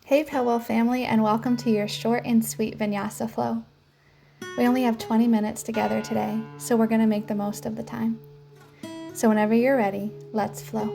Hey PELWELL family, and welcome to your short and sweet vinyasa flow. We only have 20 minutes together today, so we're going to make the most of the time. So whenever you're ready, let's flow.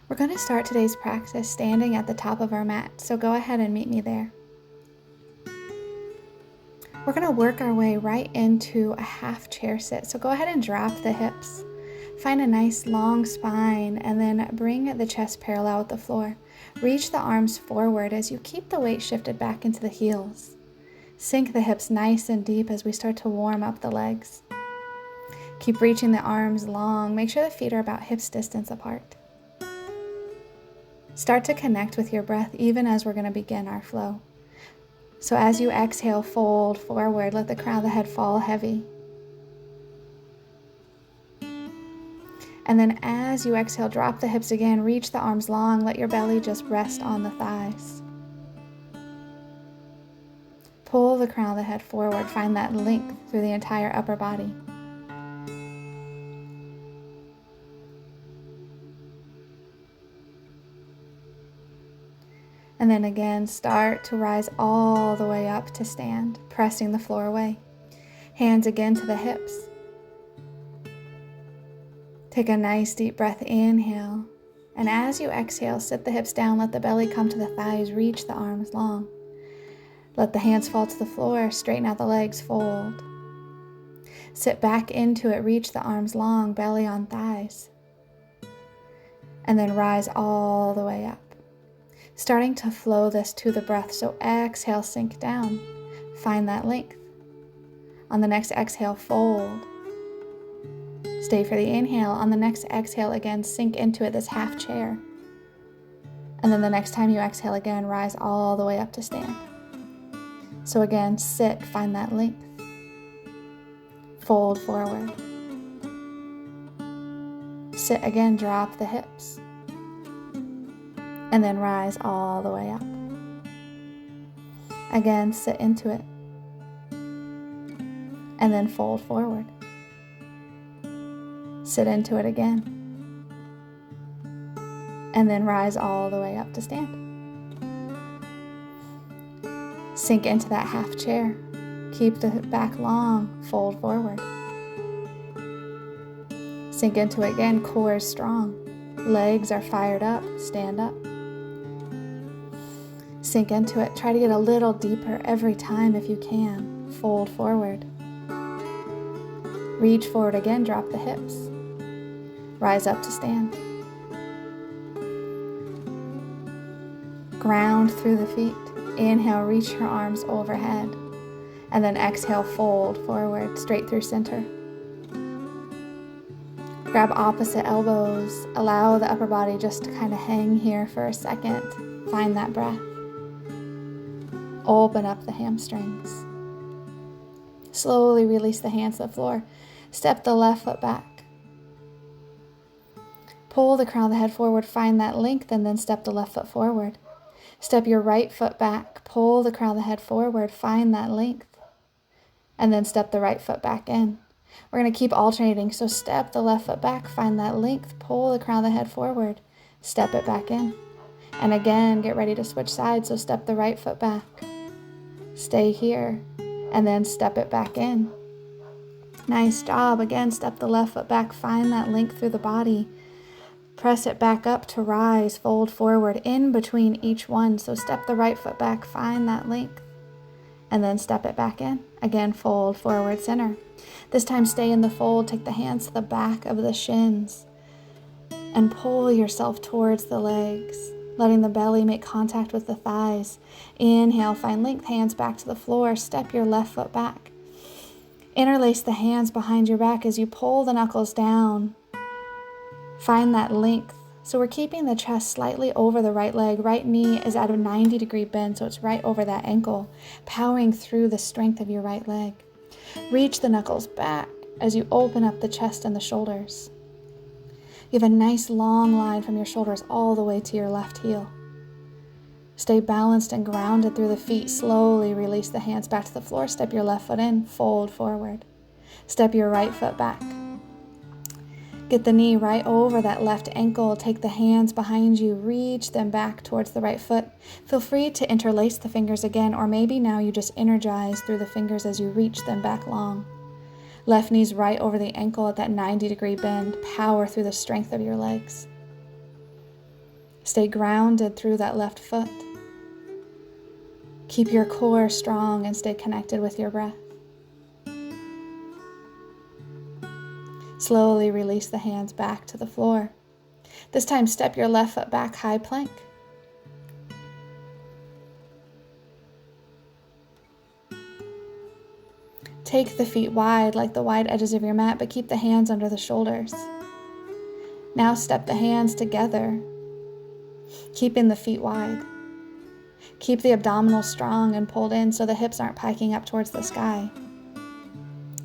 We're going to start today's practice standing at the top of our mat, so go ahead and meet me there. We're going to work our way right into a half chair sit, so go ahead and drop the hips. Find a nice long spine and then bring the chest parallel with the floor. Reach the arms forward as you keep the weight shifted back into the heels. Sink the hips nice and deep as we start to warm up the legs. Keep reaching the arms long. Make sure the feet are about hips distance apart. Start to connect with your breath even as we're going to begin our flow. So as you exhale, fold forward. Let the crown of the head fall heavy. And then as you exhale, drop the hips again. Reach the arms long. Let your belly just rest on the thighs. Pull the crown of the head forward. Find that length through the entire upper body. And then again, start to rise all the way up to stand, pressing the floor away. Hands again to the hips. Take a nice deep breath, inhale. And as you exhale, sit the hips down, let the belly come to the thighs, reach the arms long. Let the hands fall to the floor, straighten out the legs, fold. Sit back into it, reach the arms long, belly on thighs. And then rise all the way up. Starting to flow this to the breath, so exhale, sink down. Find that length. On the next exhale, fold. Stay for the inhale. On the next exhale, again, sink into it, this half chair. And then the next time you exhale again, rise all the way up to stand. So again, sit, find that length. Fold forward. Sit again, drop the hips. And then rise all the way up. Again, sit into it. And then fold forward. Sit into it again. And then rise all the way up to stand. Sink into that half chair. Keep the back long, fold forward. Sink into it again, core is strong. Legs are fired up, stand up. Sink into it. Try to get a little deeper every time if you can. Fold forward. Reach forward again, drop the hips. Rise up to stand. Ground through the feet. Inhale, reach your arms overhead. And then exhale, fold forward, straight through center. Grab opposite elbows. Allow the upper body just to kind of hang here for a second. Find that breath. Open up the hamstrings. Slowly release the hands to the floor. Step the left foot back. Pull the crown of the head forward, find that length, and then step the left foot forward. Step your right foot back. Pull the crown of the head forward, find that length, and then step the right foot back in. We're going to keep alternating, so step the left foot back, find that length, pull the crown of the head forward, step it back in. And again, get ready to switch sides, so step the right foot back. Stay here, and then step it back in. Nice job. Again, step the left foot back, find that length through the body. Press it back up to rise, fold forward in between each one. So step the right foot back, find that length, and then step it back in. Again, fold forward, center. This time stay in the fold, take the hands to the back of the shins and pull yourself towards the legs, letting the belly make contact with the thighs. Inhale, find length, hands back to the floor, step your left foot back. Interlace the hands behind your back as you pull the knuckles down. Find that length. So we're keeping the chest slightly over the right leg. Right knee is at a 90-degree bend, so it's right over that ankle, powering through the strength of your right leg. Reach the knuckles back as you open up the chest and the shoulders. You have a nice long line from your shoulders all the way to your left heel. Stay balanced and grounded through the feet. Slowly release the hands back to the floor. Step your left foot in, fold forward. Step your right foot back. Get the knee right over that left ankle. Take the hands behind you, reach them back towards the right foot. Feel free to interlace the fingers again, or maybe now you just energize through the fingers as you reach them back long. Left knee's right over the ankle at that 90-degree bend. Power through the strength of your legs. Stay grounded through that left foot. Keep your core strong and stay connected with your breath. Slowly release the hands back to the floor. This time, step your left foot back, high plank. Take the feet wide like the wide edges of your mat, but keep the hands under the shoulders. Now step the hands together, keeping the feet wide. Keep the abdominals strong and pulled in so the hips aren't piking up towards the sky.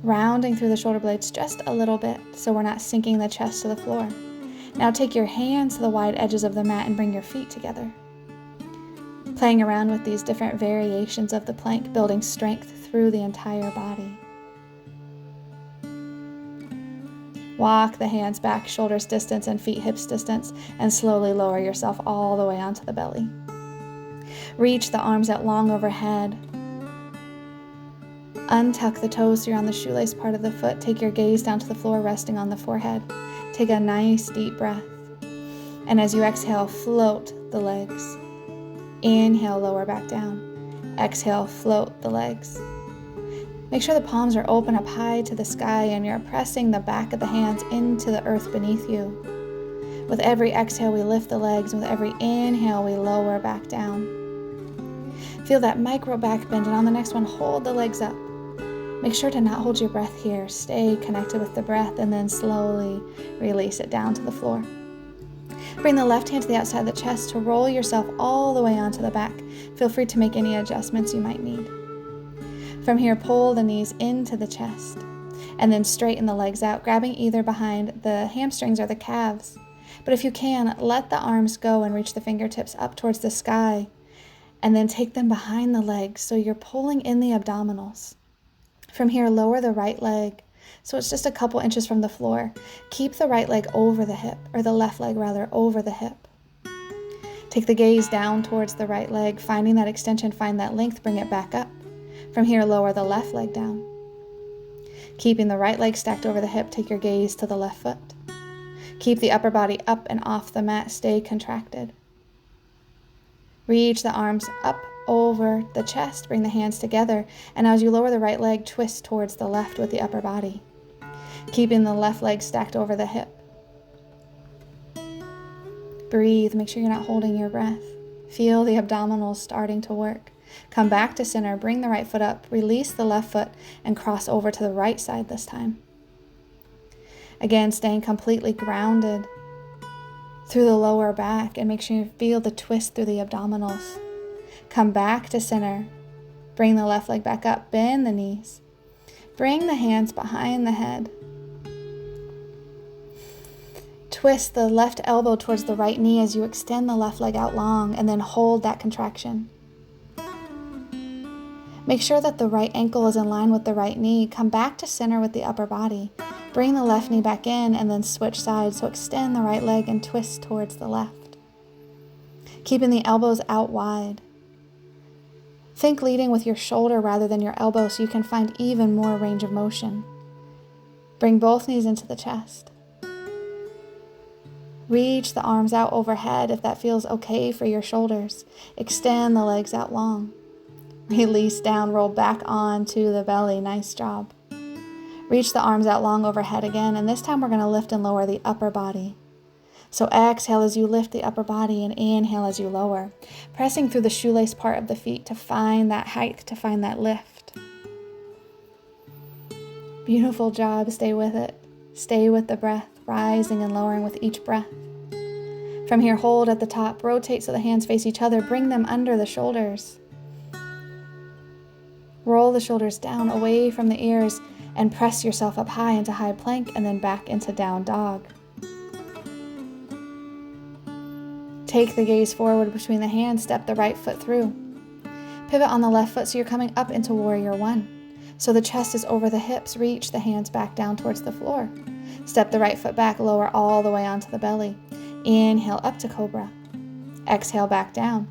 Rounding through the shoulder blades just a little bit so we're not sinking the chest to the floor. Now take your hands to the wide edges of the mat and bring your feet together. Playing around with these different variations of the plank, building strength through the entire body. Walk the hands back, shoulders distance and feet hips distance, and slowly lower yourself all the way onto the belly. Reach the arms out long overhead. Untuck the toes so you're on the shoelace part of the foot. Take your gaze down to the floor, resting on the forehead. Take a nice deep breath. And as you exhale, float the legs. Inhale, lower back down. Exhale, float the legs. Make sure the palms are open up high to the sky and you're pressing the back of the hands into the earth beneath you. With every exhale, we lift the legs. With every inhale, we lower back down. Feel that micro back bend, and on the next one, hold the legs up. Make sure to not hold your breath here. Stay connected with the breath and then slowly release it down to the floor. Bring the left hand to the outside of the chest to roll yourself all the way onto the back. Feel free to make any adjustments you might need. From here, pull the knees into the chest and then straighten the legs out, grabbing either behind the hamstrings or the calves. But if you can, let the arms go and reach the fingertips up towards the sky. And then take them behind the legs so you're pulling in the abdominals. From here, lower the right leg so it's just a couple inches from the floor. Keep the right leg over the hip, or the left leg rather, over the hip. Take the gaze down towards the right leg, finding that extension, find that length, bring it back up. From here, lower the left leg down. Keeping the right leg stacked over the hip, take your gaze to the left foot. Keep the upper body up and off the mat, stay contracted. Reach the arms up over the chest, bring the hands together, and as you lower the right leg, twist towards the left with the upper body, keeping the left leg stacked over the hip. Breathe, make sure you're not holding your breath. Feel the abdominals starting to work. Come back to center, bring the right foot up, release the left foot, and cross over to the right side this time. Again, staying completely grounded through the lower back, and make sure you feel the twist through the abdominals. Come back to center. Bring the left leg back up, bend the knees. Bring the hands behind the head. Twist the left elbow towards the right knee as you extend the left leg out long, and then hold that contraction. Make sure that the right ankle is in line with the right knee. Come back to center with the upper body. Bring the left knee back in and then switch sides. So extend the right leg and twist towards the left. Keeping the elbows out wide. Think leading with your shoulder rather than your elbow so you can find even more range of motion. Bring both knees into the chest. Reach the arms out overhead if that feels okay for your shoulders. Extend the legs out long. Release down, roll back onto the belly. Nice job. Reach the arms out long overhead again, and this time we're going to lift and lower the upper body. So exhale as you lift the upper body and inhale as you lower, pressing through the shoelace part of the feet to find that height, to find that lift. Beautiful job. Stay with it. Stay with the breath, rising and lowering with each breath. From here, hold at the top, rotate so the hands face each other, bring them under the shoulders. Roll the shoulders down away from the ears and press yourself up high into high plank and then back into down dog. Take the gaze forward between the hands, step the right foot through. Pivot on the left foot so you're coming up into Warrior One. So the chest is over the hips, reach the hands back down towards the floor. Step the right foot back, lower all the way onto the belly. Inhale up to Cobra. Exhale back down.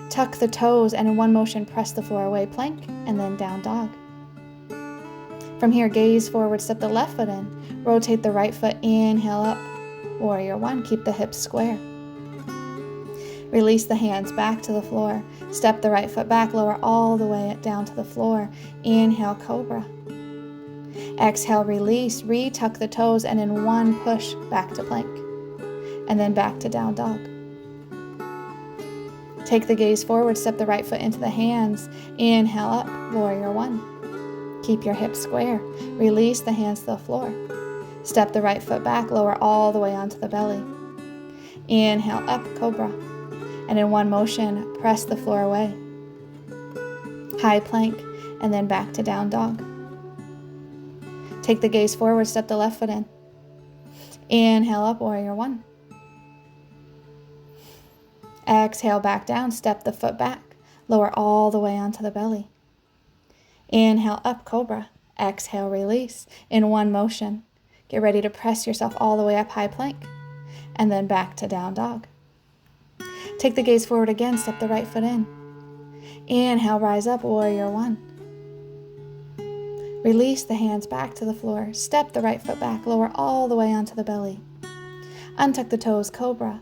Tuck the toes and in one motion press the floor away, plank, and then down dog. From here, gaze forward, step the left foot in. Rotate the right foot, inhale up. Warrior One, keep the hips square. Release the hands back to the floor. Step the right foot back, lower all the way down to the floor. Inhale, Cobra. Exhale, release, retuck the toes, and in one push, back to plank. And then back to down dog. Take the gaze forward, step the right foot into the hands. Inhale up, Warrior One. Keep your hips square. Release the hands to the floor. Step the right foot back, lower all the way onto the belly. Inhale up, Cobra. And in one motion, press the floor away. High plank, and then back to down dog. Take the gaze forward, step the left foot in. Inhale up, Warrior One. Exhale back down, step the foot back, lower all the way onto the belly. Inhale up, Cobra. Exhale, release. In one motion, get ready to press yourself all the way up, high plank, and then back to down dog. Take the gaze forward again, step the right foot in. Inhale, rise up, Warrior One. Release the hands back to the floor, step the right foot back, lower all the way onto the belly. Untuck the toes, Cobra.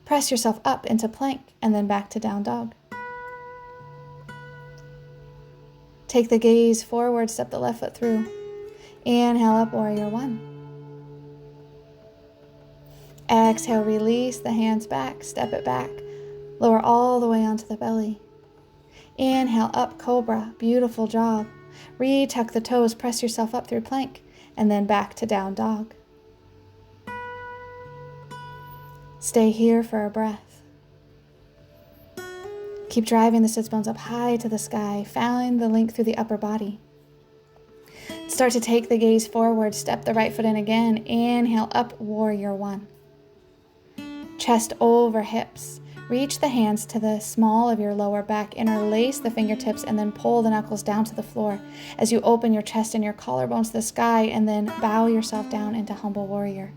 Press yourself up into plank and then back to down dog. Take the gaze forward, step the left foot through. Inhale up, Warrior One. Exhale, release the hands back, step it back, lower all the way onto the belly. Inhale up, Cobra, beautiful job. Retuck the toes, press yourself up through plank, and then back to down dog. Stay here for a breath. Keep driving the sits bones up high to the sky. Find the link through the upper body. Start to take the gaze forward. Step the right foot in again. Inhale up, Warrior One. Chest over hips. Reach the hands to the small of your lower back. Interlace the fingertips and then pull the knuckles down to the floor as you open your chest and your collarbones to the sky, and then bow yourself down into Humble Warrior.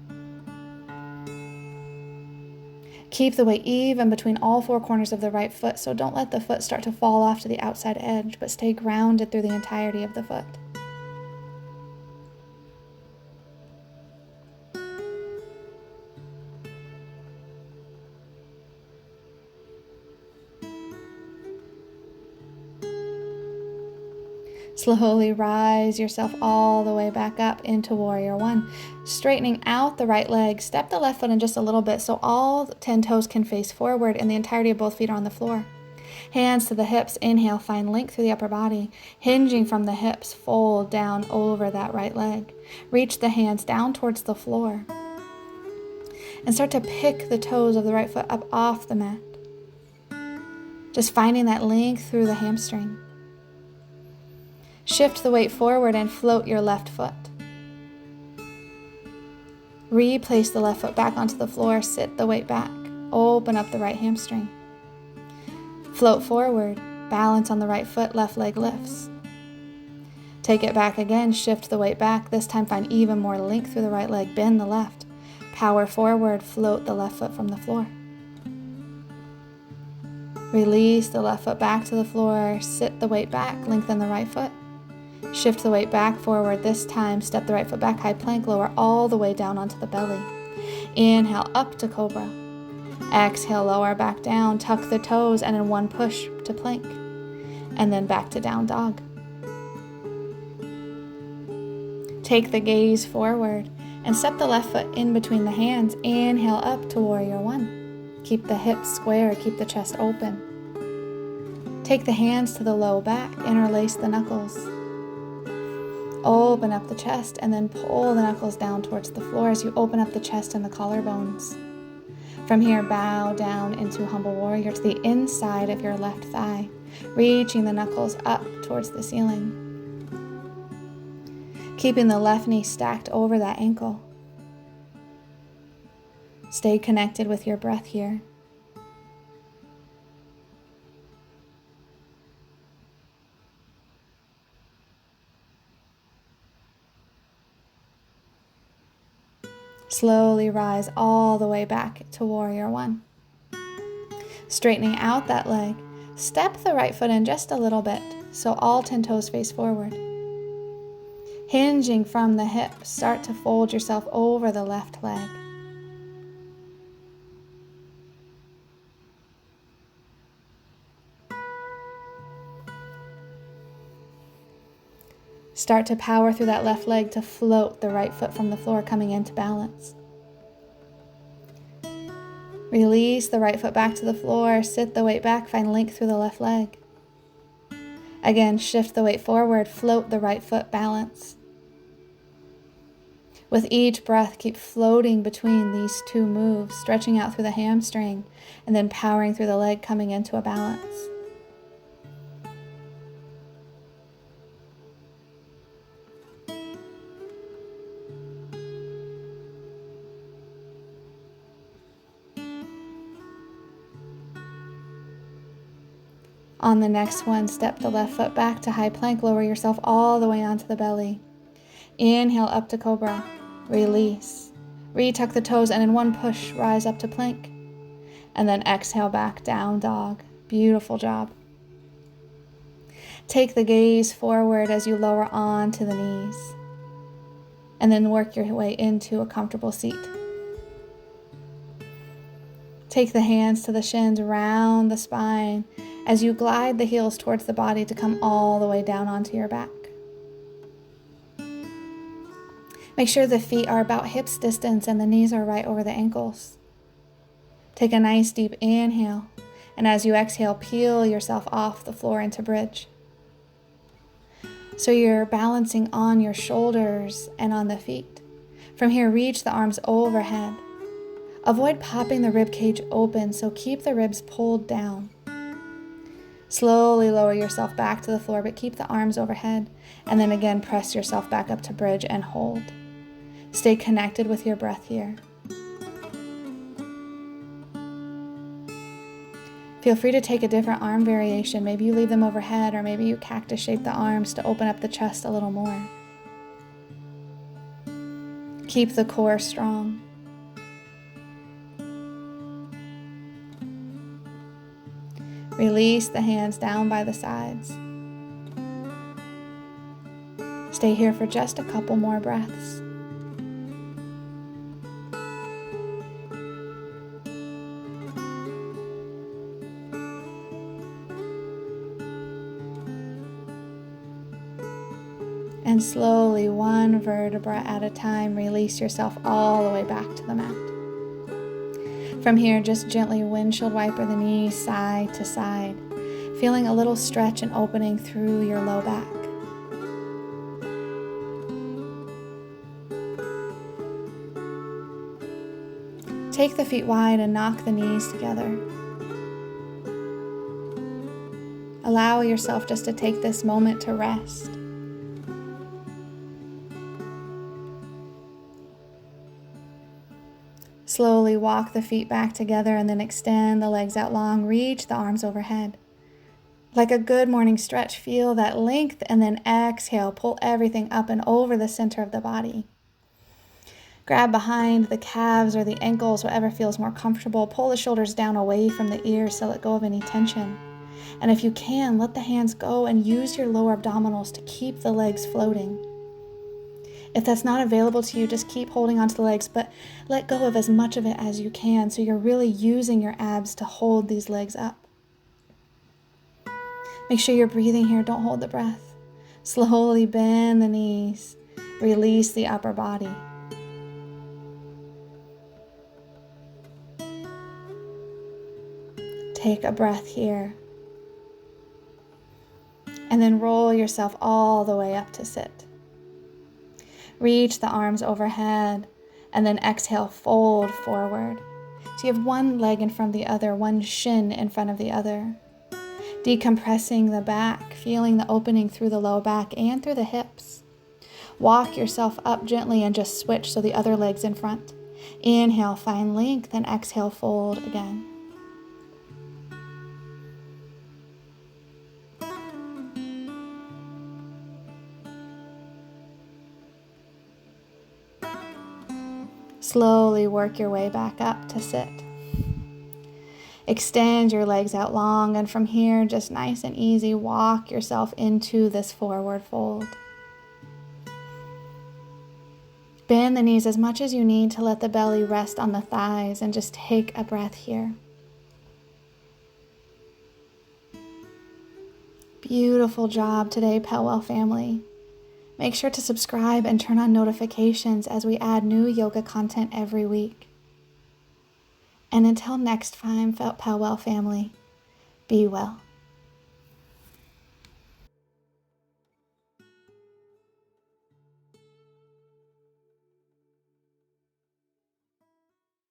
Keep the weight even between all four corners of the right foot, so don't let the foot start to fall off to the outside edge, but stay grounded through the entirety of the foot. Slowly rise yourself all the way back up into Warrior One. Straightening out the right leg, step the left foot in just a little bit so all 10 toes can face forward and the entirety of both feet are on the floor. Hands to the hips, inhale, find length through the upper body. Hinging from the hips, fold down over that right leg. Reach the hands down towards the floor. And start to pick the toes of the right foot up off the mat. Just finding that length through the hamstring. Shift the weight forward and float your left foot. Replace the left foot back onto the floor, sit the weight back. Open up the right hamstring. Float forward, balance on the right foot, left leg lifts. Take it back again, shift the weight back. This time find even more length through the right leg, bend the left. Power forward, float the left foot from the floor. Release the left foot back to the floor, sit the weight back, lengthen the right foot. Shift the weight back forward. This time, step the right foot back, high plank, lower all the way down onto the belly. Inhale up to Cobra. Exhale, lower back down, tuck the toes, and in one push to plank. And then back to down dog. Take the gaze forward and step the left foot in between the hands. Inhale up to Warrior One. Keep the hips square, keep the chest open. Take the hands to the low back, interlace the knuckles. Open up the chest and then pull the knuckles down towards the floor as you open up the chest and the collarbones. From here, bow down into Humble Warrior to the inside of your left thigh, reaching the knuckles up towards the ceiling. Keeping the left knee stacked over that ankle. Stay connected with your breath here. Slowly rise all the way back to Warrior One. Straightening out that leg, step the right foot in just a little bit, so all 10 toes face forward. Hinging from the hip, start to fold yourself over the left leg. Start to power through that left leg to float the right foot from the floor, coming into balance. Release the right foot back to the floor, sit the weight back, find length through the left leg. Again, shift the weight forward, float the right foot, balance. With each breath, keep floating between these two moves, stretching out through the hamstring, and then powering through the leg, coming into a balance. On the next one, step the left foot back to high plank, lower yourself all the way onto the belly. Inhale up to cobra, release. Retuck the toes and in one push, rise up to plank. And then exhale back, down dog. Beautiful job. Take the gaze forward as you lower onto the knees. And then work your way into a comfortable seat. Take the hands to the shins, round the spine, as you glide the heels towards the body to come all the way down onto your back. Make sure the feet are about hips distance and the knees are right over the ankles. Take a nice deep inhale, and as you exhale, peel yourself off the floor into bridge. So you're balancing on your shoulders and on the feet. From here, reach the arms overhead. Avoid popping the rib cage open, so keep the ribs pulled down. Slowly lower yourself back to the floor, but keep the arms overhead, and then again press yourself back up to bridge and hold. Stay connected with your breath here. Feel free to take a different arm variation. Maybe you leave them overhead, or maybe you cactus shape the arms to open up the chest a little more. Keep the core strong. Release the hands down by the sides. Stay here for just a couple more breaths. And slowly, one vertebra at a time, release yourself all the way back to the mat. From here, just gently windshield wiper the knees side to side, feeling a little stretch and opening through your low back. Take the feet wide and knock the knees together. Allow yourself just to take this moment to rest. Slowly walk the feet back together and then extend the legs out long. Reach the arms overhead. Like a good morning stretch, feel that length and then exhale. Pull everything up and over the center of the body. Grab behind the calves or the ankles, whatever feels more comfortable. Pull the shoulders down away from the ears to let go of any tension. And if you can, let the hands go and use your lower abdominals to keep the legs floating. If that's not available to you, just keep holding onto the legs, but let go of as much of it as you can so you're really using your abs to hold these legs up. Make sure you're breathing here. Don't hold the breath. Slowly bend the knees. Release the upper body. Take a breath here. And then roll yourself all the way up to sit. Reach the arms overhead, and then exhale, fold forward. So you have one leg in front of the other, one shin in front of the other. Decompressing the back, feeling the opening through the low back and through the hips. Walk yourself up gently and just switch so the other leg's in front. Inhale, find length, and exhale, fold again. Slowly work your way back up to sit. Extend your legs out long, and from here, just nice and easy, walk yourself into this forward fold. Bend the knees as much as you need to let the belly rest on the thighs, and just take a breath here. Beautiful job today, PELWELL family. Make sure to subscribe and turn on notifications as we add new yoga content every week. And until next time, PELWELL family, be well.